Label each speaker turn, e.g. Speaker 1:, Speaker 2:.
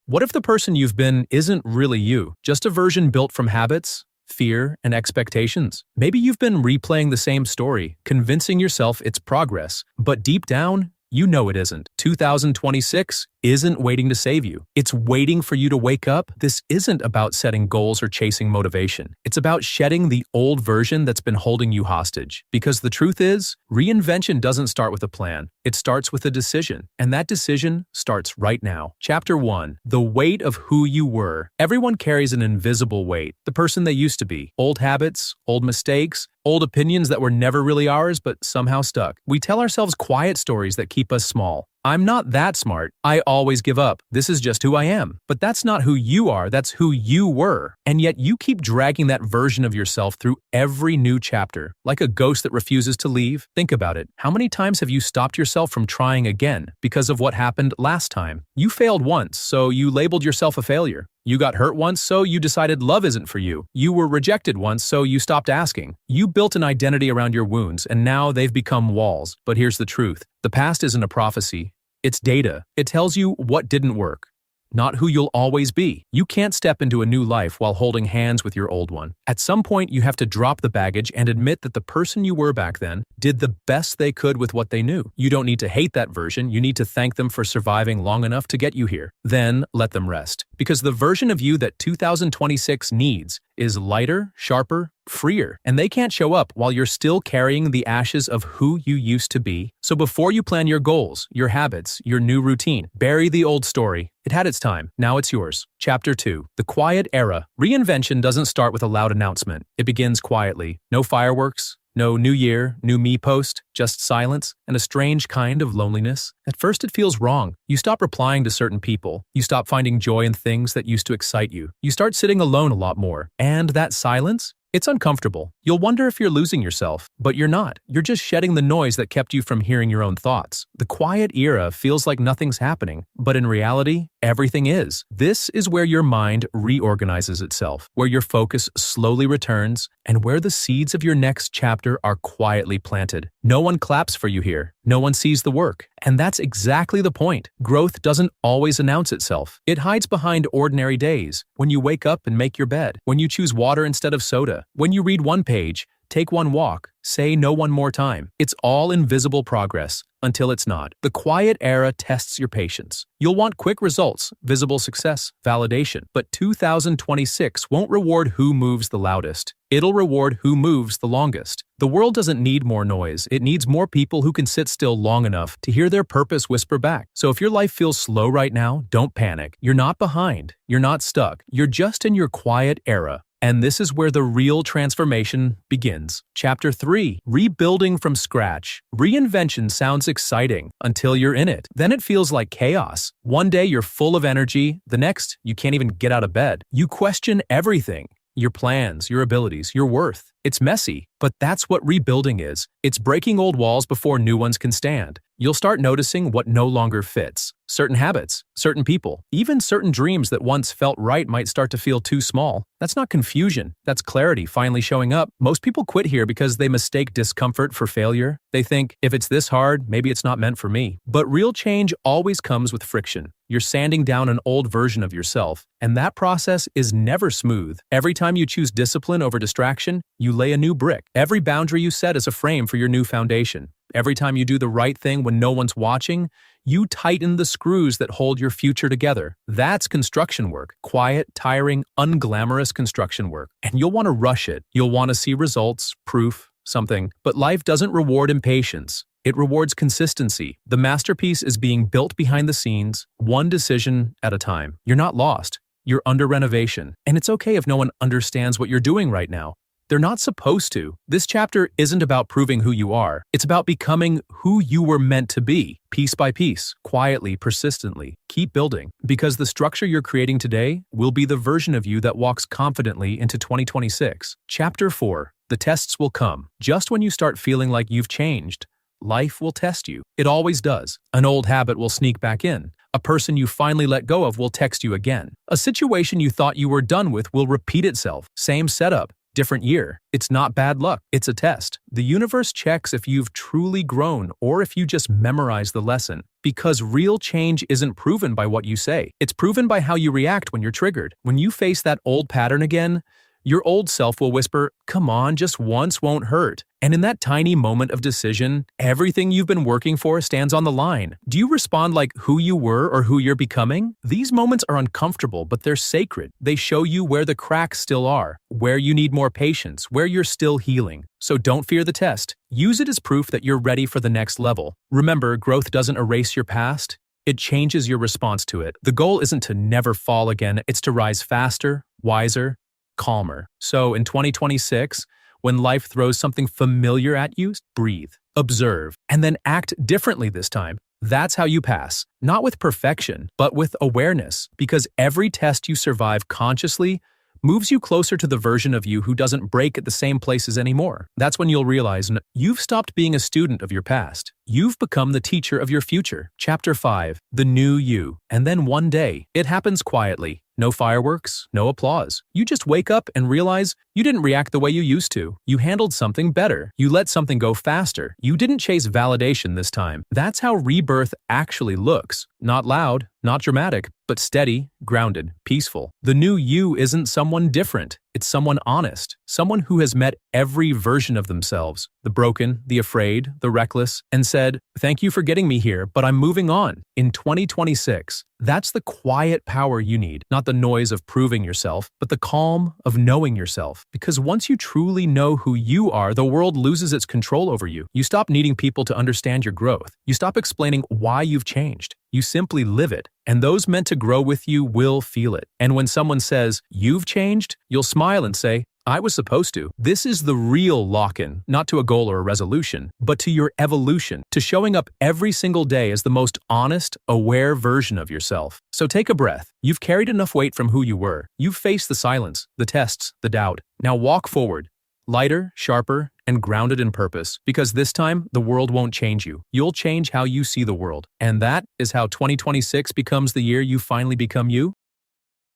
Speaker 1: What if the person you've been isn't really you, just a version built from habits, fear, and expectations? Maybe you've been replaying the same story, convincing yourself it's progress, but deep down, you know it isn't. 2026 isn't waiting to save you. It's waiting for you to wake up. This isn't about setting goals or chasing motivation. It's about shedding the old version that's been holding you hostage. Because the truth is, reinvention doesn't start with a plan. It starts with a decision. And that decision starts right now. Chapter 1. The weight of who you were. Everyone carries an invisible weight. The person they used to be. Old habits, old mistakes, old opinions that were never really ours but somehow stuck. We tell ourselves quiet stories that keep us small. I'm not that smart. I always give up. This is just who I am. But that's not who you are. That's who you were. And yet you keep dragging that version of yourself through every new chapter. Like a ghost that refuses to leave. Think about it. How many times have you stopped yourself from trying again because of what happened last time? You failed once, so you labeled yourself a failure. You got hurt once, so you decided love isn't for you. You were rejected once, so you stopped asking. You built an identity around your wounds, and now they've become walls. But here's the truth. The past isn't a prophecy. It's data. It tells you what didn't work, not who you'll always be. You can't step into a new life while holding hands with your old one. At some point, you have to drop the baggage and admit that the person you were back then did the best they could with what they knew. You don't need to hate that version. You need to thank them for surviving long enough to get you here. Then let them rest. Because the version of you that 2026 needs is lighter, sharper, freer, and they can't show up while you're still carrying the ashes of who you used to be. So before you plan your goals, your habits, your new routine, bury the old story. It had its time. Now it's yours. Chapter 2. The Quiet Era. Reinvention doesn't start with a loud announcement. It begins quietly. No fireworks. No new year, new me post, just silence and a strange kind of loneliness. At first it feels wrong. You stop replying to certain people. You stop finding joy in things that used to excite you. You start sitting alone a lot more. And that silence? It's uncomfortable. You'll wonder if you're losing yourself, but you're not. You're just shedding the noise that kept you from hearing your own thoughts. The quiet era feels like nothing's happening, but in reality, everything is. This is where your mind reorganizes itself, where your focus slowly returns, and where the seeds of your next chapter are quietly planted. No one claps for you here. No one sees the work. And that's exactly the point. Growth doesn't always announce itself. It hides behind ordinary days. When you wake up and make your bed. When you choose water instead of soda. When you read one page, take one walk, say no one more time. It's all invisible progress until it's not. The quiet era tests your patience. You'll want quick results, visible success, validation. But 2026 won't reward who moves the loudest. It'll reward who moves the longest. The world doesn't need more noise. It needs more people who can sit still long enough to hear their purpose whisper back. So if your life feels slow right now, don't panic. You're not behind. You're not stuck. You're just in your quiet era. And this is where the real transformation begins. Chapter 3. Rebuilding from scratch. Reinvention sounds exciting until you're in it. Then it feels like chaos. One day you're full of energy. The next, you can't even get out of bed. You question everything. Your plans, your abilities, your worth. It's messy, but that's what rebuilding is. It's breaking old walls before new ones can stand. You'll start noticing what no longer fits. Certain habits, certain people, even certain dreams that once felt right might start to feel too small. That's not confusion. That's clarity finally showing up. Most people quit here because they mistake discomfort for failure. They think, if it's this hard, maybe it's not meant for me. But real change always comes with friction. You're sanding down an old version of yourself, and that process is never smooth. Every time you choose discipline over distraction, you lay a new brick. Every boundary you set is a frame for your new foundation. Every time you do the right thing when no one's watching, you tighten the screws that hold your future together. That's construction work. Quiet, tiring, unglamorous construction work. And you'll want to rush it. You'll want to see results, proof, something. But life doesn't reward impatience. It rewards consistency. The masterpiece is being built behind the scenes, one decision at a time. You're not lost. You're under renovation. And it's okay if no one understands what you're doing right now. They're not supposed to. This chapter isn't about proving who you are. It's about becoming who you were meant to be, piece by piece, quietly, persistently. Keep building, because the structure you're creating today will be the version of you that walks confidently into 2026. Chapter 4. The tests will come. Just when you start feeling like you've changed, life will test you. It always does. An old habit will sneak back in. A person you finally let go of will text you again. A situation you thought you were done with will repeat itself. Same setup. different year. It's not bad luck, it's a test. The universe checks if you've truly grown or if you just memorize the lesson. Because real change isn't proven by what you say. It's proven by how you react when you're triggered. When you face that old pattern again, your old self will whisper, "Come on, just once won't hurt." And in that tiny moment of decision, everything you've been working for stands on the line. Do you respond like who you were or who you're becoming? These moments are uncomfortable, but they're sacred. They show you where the cracks still are, where you need more patience, where you're still healing. So don't fear the test. Use it as proof that you're ready for the next level. Remember, growth doesn't erase your past. It changes your response to it. The goal isn't to never fall again, it's to rise faster, wiser, calmer. So in 2026, when life throws something familiar at you, breathe, observe, and then act differently this time. That's how you pass, not with perfection, but with awareness, because every test you survive consciously moves you closer to the version of you who doesn't break at the same places anymore. That's when you'll realize you've stopped being a student of your past. You've become the teacher of your future. Chapter 5, The New You. And then one day, it happens quietly. No fireworks, no applause. You just wake up and realize you didn't react the way you used to. You handled something better. You let something go faster. You didn't chase validation this time. That's how rebirth actually looks. Not loud, not dramatic, but steady, grounded, peaceful. The new you isn't someone different. It's someone honest, someone who has met every version of themselves, the broken, the afraid, the reckless, and said, "Thank you for getting me here, but I'm moving on." In 2026, that's the quiet power you need, not the noise of proving yourself, but the calm of knowing yourself. Because once you truly know who you are, the world loses its control over you. You stop needing people to understand your growth. You stop explaining why you've changed. You simply live it, and those meant to grow with you will feel it. And when someone says, "You've changed," you'll smile and say, "I was supposed to." This is the real lock-in, not to a goal or a resolution, but to your evolution, to showing up every single day as the most honest, aware version of yourself. So take a breath. You've carried enough weight from who you were. You've faced the silence, the tests, the doubt. Now walk forward, lighter, sharper, and grounded in purpose, because this time, the world won't change you. You'll change how you see the world. And that is how 2026 becomes the year you finally become you.